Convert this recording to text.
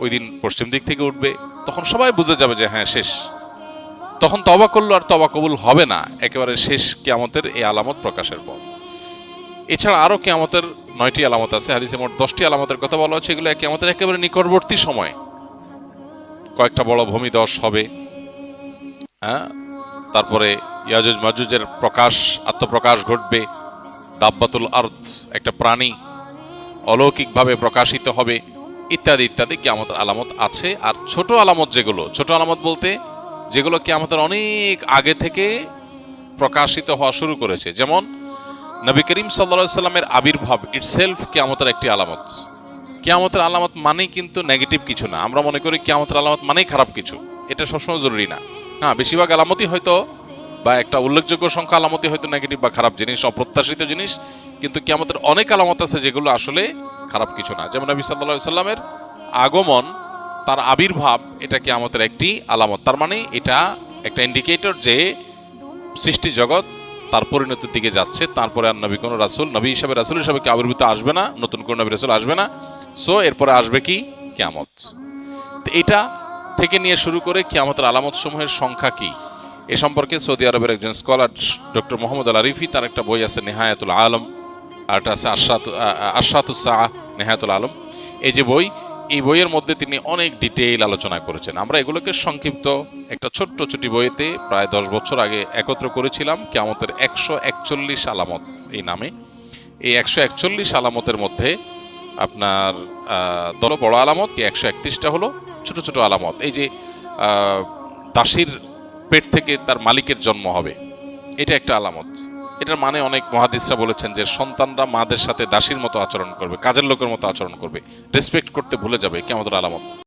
ওই দিন পশ্চিম দিক থেকে উঠবে, তখন সবাই বুঝে যাবে যে হ্যাঁ শেষ। তখন তওবা করলো আর তওবা কবুল হবে না, একেবারে শেষ কিয়ামতের এই আলামত প্রকাশের পর। এছাড়া আরো কিয়ামতের 9টি আলামত আছে, হাদিসে মোট 10টি আলামতের কথা বলা হচ্ছে। এগুলো কিয়ামতের একেবারে নিকটবর্তী সময়, কয়েকটা বড় ভূমিধস হবে, হ্যাঁ, তারপরে ইয়াজুজ মাজুজের আত্মপ্রকাশ ঘটবে, দাব্বাতুল আরদ একটা প্রাণী অলৌকিকভাবে প্রকাশিত হবে, ইত্যাদি ইত্যাদি কিয়ামতের আলামত আছে। আর ছোট আলামত যেগুলো, ছোট আলামত বলতে যেগুলো কিয়ামতের অনেক আগে থেকে প্রকাশিত হওয়া শুরু করেছে, যেমন নবী করিম সাল্লাল্লাহু আলাইহি সাল্লামের আবির্ভাব ইটসেলফ কিয়ামতের একটি আলামত। কিয়ামতের আলামত মানেই কিন্তু নেগেটিভ কিছু না। আমরা মনে করি কিয়ামতের আলামত মানেই খারাপ কিছু, এটা সবসময় জরুরি না। হ্যাঁ, বেশিরভাগ আলামতই হয়তো বা একটা উল্লেখযোগ্য সংখ্যা আলামতই হয়তো নেগেটিভ বা খারাপ জিনিস, অপ্রত্যাশিত জিনিস, কিন্তু কিয়ামতের অনেক আলামত আছে যেগুলো আসলে খারাপ কিছু না। যেমন নবী সাল্লাল্লাহু আলাইহি সাল্লামের আগমন, তার আবির্ভাব, এটা কিয়ামতের একটি আলামত। তার মানে এটা একটা ইন্ডিকেটর যে সৃষ্টি জগৎ তার পরিণতির দিকে যাচ্ছে। তারপরে আর নবী কোনো রাসূল, নবী হিসাবে রাসূল হিসাবে কি আবির্ভূত আসবে না, নতুন কোন নবী রাসূল আসবে না। সো এরপরে আসবে কি? কিয়ামত। তো এটা থেকে নিয়ে শুরু করে কিয়ামতের আলামত সমূহের সংখ্যা কি, এ সম্পর্কে সৌদি আরবের একজন স্কলার ডক্টর মোহাম্মদ আল আরিফি, তার একটা বই আছে নেহায়াতুল আলম, আর একটা আছে আশরাতুস সাআহ নেহায়াতুল আলম। এই যে বই, এই বইয়ের মধ্যে তিনি অনেক ডিটেইল আলোচনা করেছেন। আমরা এগুলোকে সংক্ষিপ্ত একটা ছোট্ট ছোটি বইতে প্রায় 10 বছর আগে একত্র করেছিলাম, কিয়ামতের 141 আলামত এই নামে। এই 141 আলামতের মধ্যে আপনার 10 বড় আলামত, 131টা হলো ছোট ছোট আলামত। এই যে দাসীর পেট থেকে তার মালিকের জন্ম হবে, এটা একটা আলামত। এটার মানে অনেক মুহাদ্দিসরা বলেছেন যে সন্তানরা মাদের সাথে দাসীর মতো আচরণ করবে, কাজের লোকের মতো আচরণ করবে, রেসপেক্ট করতে ভুলে যাবে, কিয়ামতের আলামত।